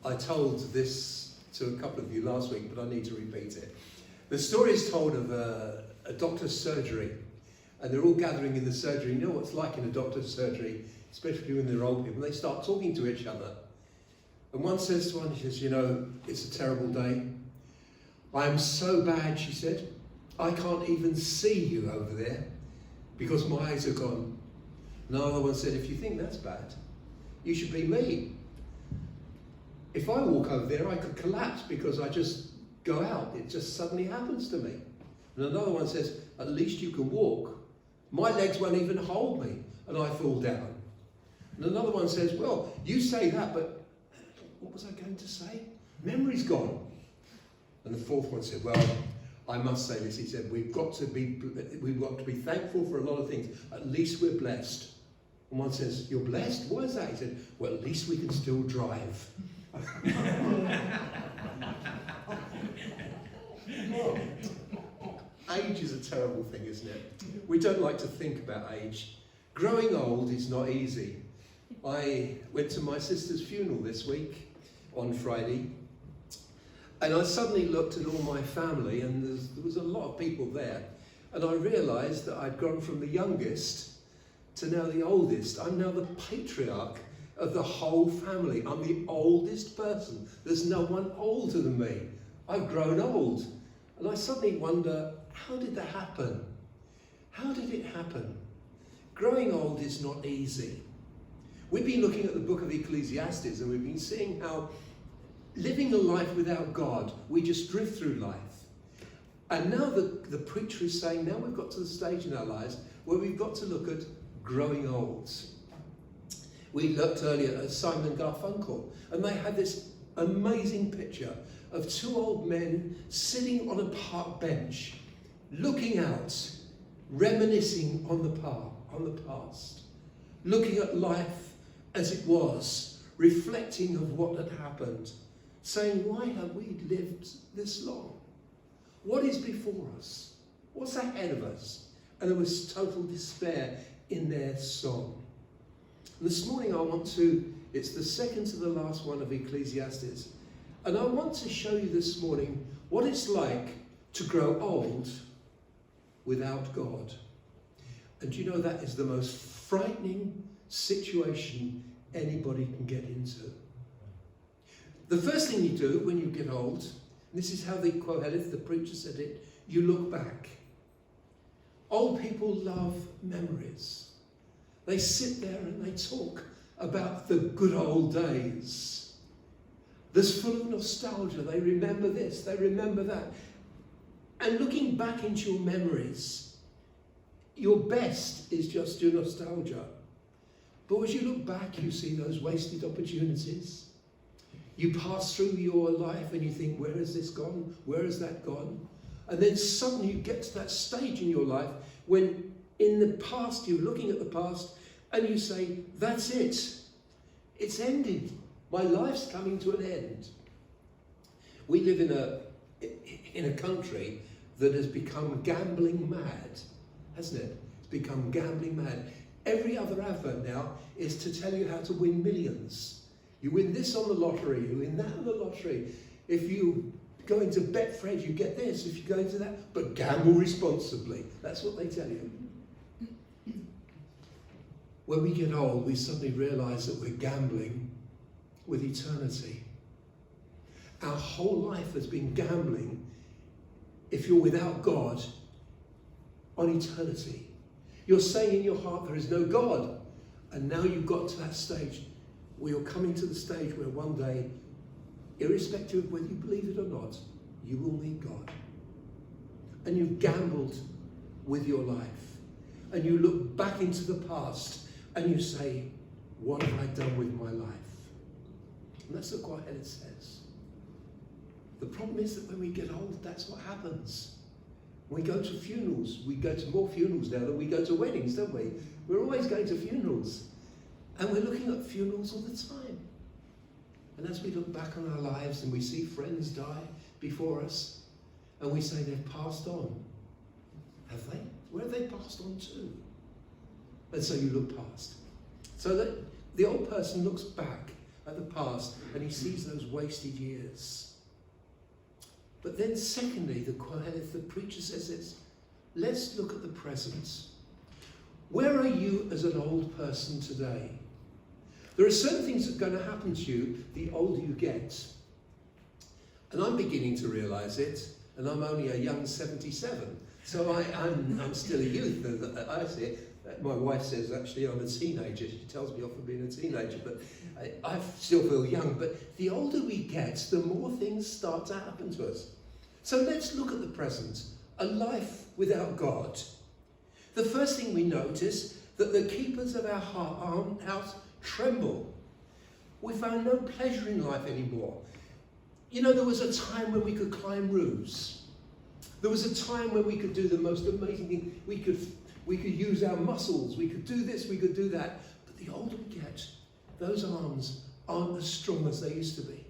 I told this to a couple of you last week, but I need to repeat it. The story is told of a doctor's surgery, and they're all gathering in the surgery. You know what it's like in a doctor's surgery, especially when they're old people. They start talking to each other. And one says to one, he says, you know, it's a terrible day. I am so bad, she said. I can't even see you over there because my eyes are gone. Another one said, if you think that's bad, you should be me. If I walk over there, I could collapse because I just go out. It just suddenly happens to me. And another one says, at least you can walk. My legs won't even hold me and I fall down. And another one says, well, you say that, but what was I going to say? Memory's gone. And the fourth one said, well, I must say this. He said, we've got to be thankful for a lot of things. At least we're blessed. And one says, you're blessed? Why is that? He said, well, at least we can still drive. Oh. Age is a terrible thing, isn't it? We don't like to think about age. Growing old is not easy. I went to my sister's funeral this week on Friday, and I suddenly looked at all my family, and there was a lot of people there, and I realised that I'd gone from the youngest to now the oldest. I'm now the patriarch of the whole family. I'm the oldest person. There's no one older than me. I've grown old. And I suddenly wonder, how did that happen? How did it happen? Growing old is not easy. We've been looking at the book of Ecclesiastes, and we've been seeing how living a life without God, we just drift through life. And now the preacher is saying, now we've got to the stage in our lives where we've got to look at growing old. We looked earlier at Simon and Garfunkel, and they had this amazing picture of two old men sitting on a park bench, looking out, reminiscing on the past, looking at life as it was, reflecting of what had happened, saying, why have we lived this long? What is before us? What's ahead of us? And there was total despair in their song. And this morning it's the second to the last one of Ecclesiastes. And I want to show you this morning what it's like to grow old without God. And you know that is the most frightening situation anybody can get into. The first thing you do when you get old, and this is how the Koheleth, the preacher, said it, you look back. Old people love memories. They sit there and they talk about the good old days. That's full of nostalgia. They remember this, they remember that. And looking back into your memories, your best is just your nostalgia. But as you look back, you see those wasted opportunities. You pass through your life and you think, where has this gone? Where has that gone? And then suddenly you get to that stage in your life when in the past, you're looking at the past and you say, that's it. It's ended. My life's coming to an end. We live in a country that has become gambling mad, hasn't it? It's become gambling mad. Every other advert now is to tell you how to win millions. You win this on the lottery, you win that on the lottery. If you go into Betfred, you get this. If you go into that, but gamble responsibly. That's what they tell you. When we get old, we suddenly realise that we're gambling with eternity. Our whole life has been gambling, if you're without God, on eternity. You're saying in your heart there is no God. And now you've got to that stage where you're coming to the stage where one day, irrespective of whether you believe it or not, you will meet God. And you've gambled with your life. And you look back into the past and you say, what have I done with my life? And that's what it says. The problem is that when we get old, that's what happens. We go to funerals. We go to more funerals now than we go to weddings, don't we? We're always going to funerals. And we're looking at funerals all the time. And as we look back on our lives and we see friends die before us, and we say they've passed on. Have they? Where have they passed on to? And so you look past. So that the old person looks back at the past and he sees those wasted years. But then secondly, the preacher says this, let's look at the present. Where are you as an old person today? There are certain things that are going to happen to you the older you get. And I'm beginning to realise it, and I'm only a young 77. So I'm still a youth, as I see it. My wife says, actually, I'm a teenager. She tells me off for being a teenager, but I still feel young. But the older we get, the more things start to happen to us. So let's look at the present. A life without God. The first thing we notice, that the keepers of our house tremble. We find no pleasure in life anymore. You know, there was a time when we could climb roofs. There was a time when we could do the most amazing thing. We could use our muscles. We could do this, we could do that. But the older we get, those arms aren't as strong as they used to be.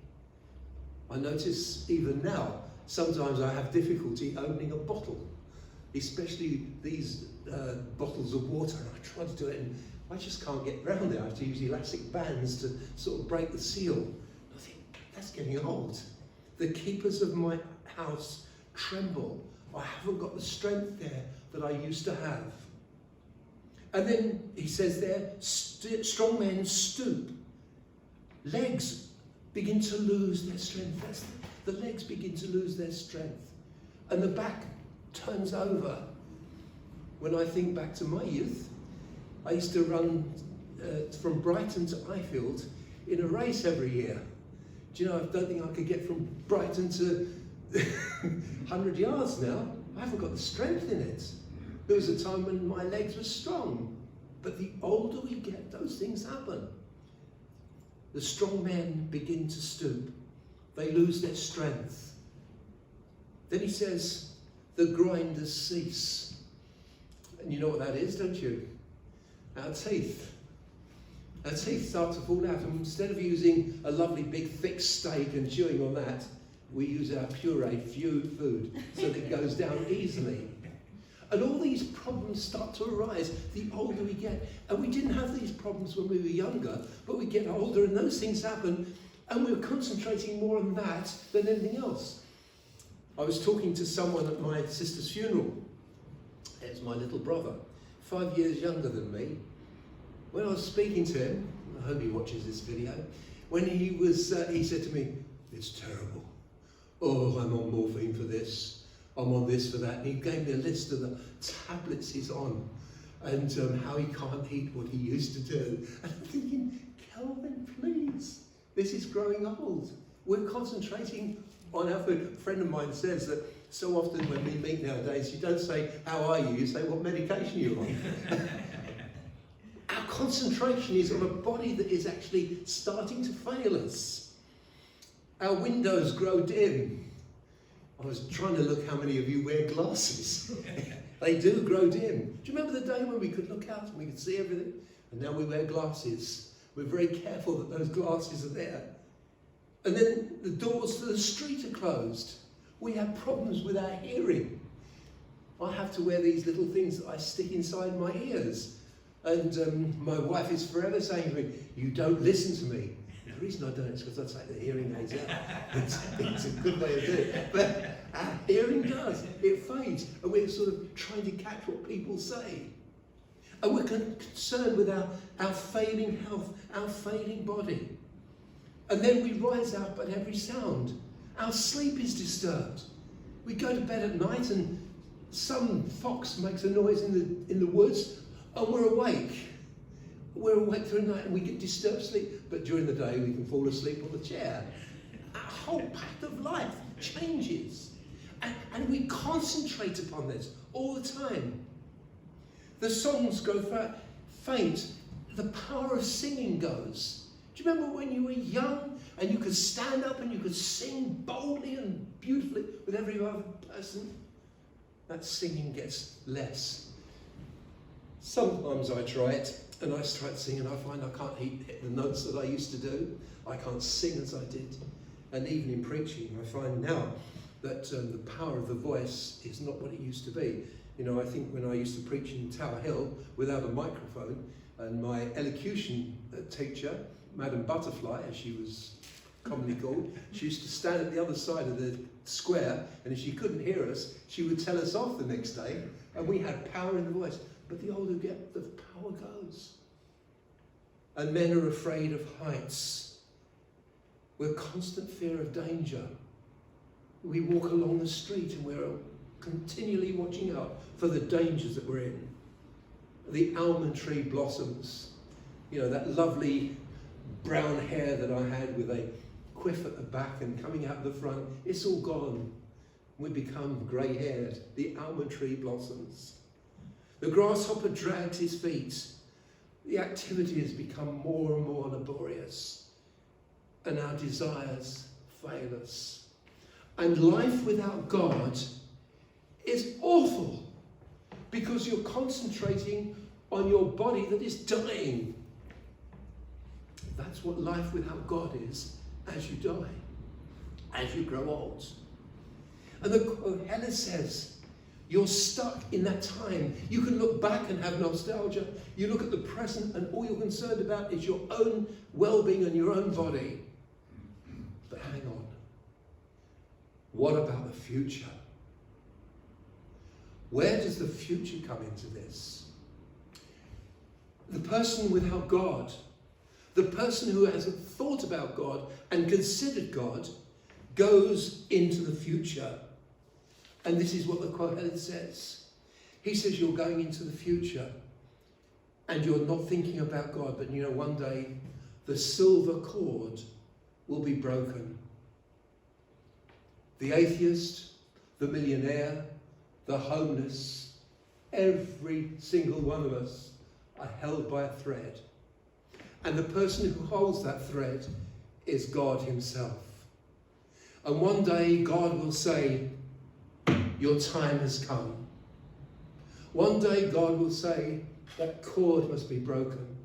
I notice even now, sometimes I have difficulty opening a bottle, especially these bottles of water. And I try to do it and I just can't get round it. I have to use elastic bands to sort of break the seal. I think, that's getting old. The keepers of my house tremble. I haven't got the strength there that I used to have. And then he says there, strong men stoop. Legs begin to lose their strength. The legs begin to lose their strength. And the back turns over. When I think back to my youth, I used to run from Brighton to Ifield in a race every year. Do you know, I don't think I could get from Brighton to 100 yards now. I haven't got the strength in it. There was a time when my legs were strong. But the older we get, those things happen. The strong men begin to stoop. They lose their strength. Then he says, the grinders cease. And you know what that is, don't you? Our teeth. Our teeth start to fall out, and instead of using a lovely big thick steak and chewing on that, we use our pureed food so that it goes down easily. And all these problems start to arise the older we get. And we didn't have these problems when we were younger, but we get older and those things happen, and we're concentrating more on that than anything else. I was talking to someone at my sister's funeral. It's my little brother, 5 years younger than me. When I was speaking to him, I hope he watches this video, when he said to me, it's terrible. Oh, I'm on morphine for this. I'm on this for that. And he gave me a list of the tablets he's on and how he can't eat what he used to do. And I'm thinking, Kelvin, please, this is growing old. We're concentrating on our food. A friend of mine says that so often when we meet nowadays, you don't say, how are you? You say, what medication you're on. Our concentration is on a body that is actually starting to fail us. Our windows grow dim. I was trying to look how many of you wear glasses. They do grow dim. Do you remember the day when we could look out and we could see everything? And now we wear glasses. We're very careful that those glasses are there. And then the doors to the street are closed. We have problems with our hearing. I have to wear these little things that I stick inside my ears. And my wife is forever saying to me, you don't listen to me. The reason I don't is because I take the hearing aids out. It's a good way of doing it. But our hearing does. It fades. And we're sort of trying to catch what people say. And we're concerned with our failing health, our failing body. And then we rise up at every sound. Our sleep is disturbed. We go to bed at night and some fox makes a noise in the woods and we're awake. We're awake through the night and we get disturbed sleep. But during the day we can fall asleep on the chair. Our whole path of life changes. And we concentrate upon this all the time. The songs go faint. The power of singing goes. Do you remember when you were young and you could stand up and you could sing boldly and beautifully with every other person? That singing gets less. Sometimes I try it and I start singing and I find I can't hit the notes that I used to do. I can't sing as I did. And even in preaching, I find now that the power of the voice is not what it used to be. You know, I think when I used to preach in Tower Hill without a microphone, And my elocution teacher, Madam Butterfly, as she was commonly called, she used to stand at the other side of the square, and if she couldn't hear us, she would tell us off the next day, and we had power in the voice. But the older we get, the power goes. And men are afraid of heights. We're constant fear of danger. We walk along the street and we're continually watching out for the dangers that we're in. The almond tree blossoms. You know, that lovely brown hair that I had with a quiff at the back and coming out the front, it's all gone. We become grey-haired. The almond tree blossoms. The grasshopper drags his feet. The activity has become more and more laborious, and our desires fail us. And life without God is awful, because you're concentrating on your body that is dying. That's what life without God is as you die, as you grow old. And the Kohelet says, you're stuck in that time. You can look back and have nostalgia. You look at the present and all you're concerned about is your own well-being and your own body. But hang on. What about the future? Where does the future come into this? The person without God, the person who hasn't thought about God and considered God, goes into the future. And this is what the Kohelet says. He says you're going into the future and you're not thinking about God, but you know, one day the silver cord will be broken. The atheist, the millionaire, the homeless, every single one of us are held by a thread. And the person who holds that thread is God himself. And one day God will say, your time has come. One day God will say, that cord must be broken.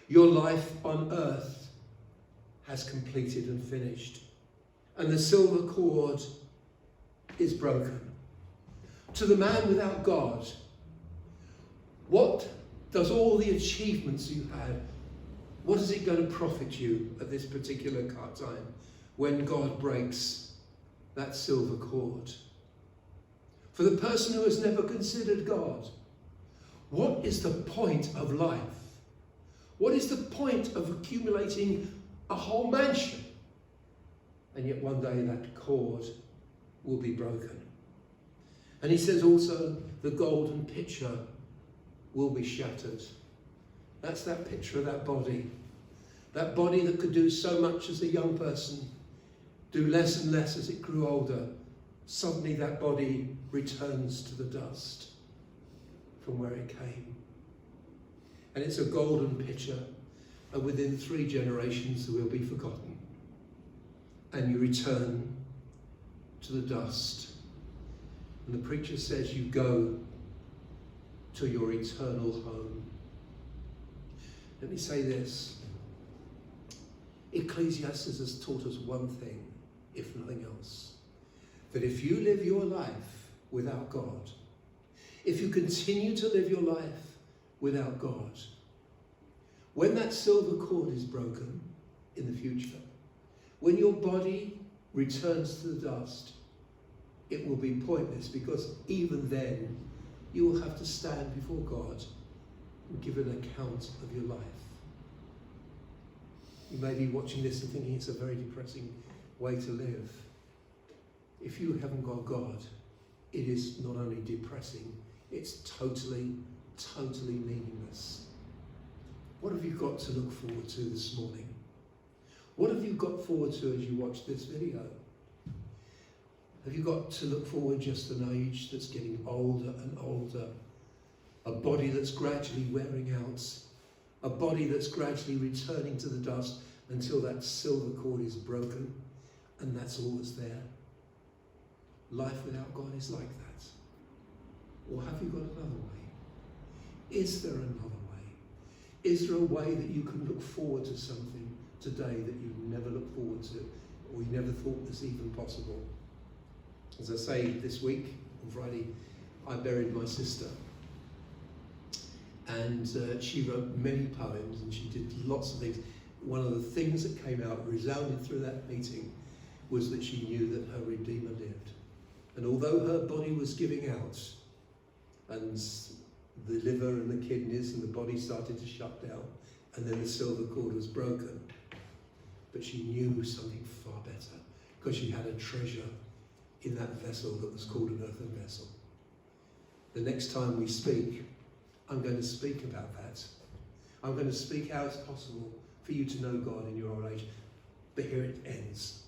Your life on earth has completed and finished. And the silver cord is broken. To the man without God, what does all the achievements you had, what is it going to profit you at this particular time when God breaks that silver cord? For the person who has never considered God, what is the point of life? What is the point of accumulating a whole mansion? And yet one day that cord will be broken. And he says also the golden pitcher will be shattered. That's that picture of that body. That body that could do so much as a young person, do less and less as it grew older. Suddenly that body returns to the dust from where it came. And it's a golden pitcher, and within 3 generations it will be forgotten. And you return to the dust. And the preacher says you go to your eternal home. Let me say this. Ecclesiastes has taught us one thing, if nothing else. That if you live your life without God, if you continue to live your life without God, when that silver cord is broken in the future, when your body returns to the dust, it will be pointless, because even then you will have to stand before God and give an account of your life. You may be watching this and thinking it's a very depressing way to live. If you haven't got God, it is not only depressing, it's totally, totally meaningless. What have you got to look forward to this morning? What have you got forward to as you watch this video? Have you got to look forward just an age that's getting older and older? A body that's gradually wearing out? A body that's gradually returning to the dust until that silver cord is broken and that's all that's there? Life without God is like that. Or have you got another way? Is there another way? Is there a way that you can look forward to something today that you never looked forward to, or you never thought was even possible? As I say, this week, on Friday, I buried my sister. And she wrote many poems and she did lots of things. One of the things that came out, resounded through that meeting, was that she knew that her Redeemer lived. And although her body was giving out, and the liver and the kidneys and the body started to shut down, and then the silver cord was broken, but she knew something far better, because she had a treasure in that vessel that was called an earthen vessel. The next time we speak, I'm going to speak about that. I'm going to speak how it's possible for you to know God in your old age. But here it ends.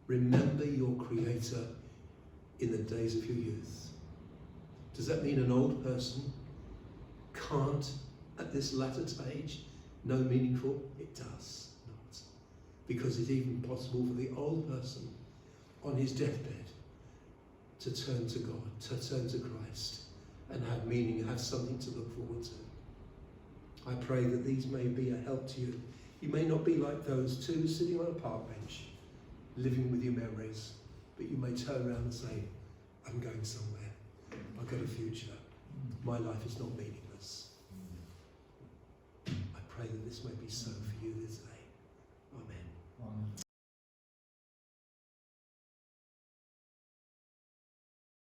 Remember your Creator in the days of your youth. Does that mean an old person can't, at this latter stage, know meaningful? It does not. Because it's even possible for the old person on his deathbed to turn to God, to turn to Christ, and have meaning, have something to look forward to. I pray that these may be a help to you. You may not be like those two sitting on a park bench, living with your memories, but you may turn around and say, I'm going somewhere. I've got a future. My life is not meaningless. I pray that this may be so for you this day. Amen.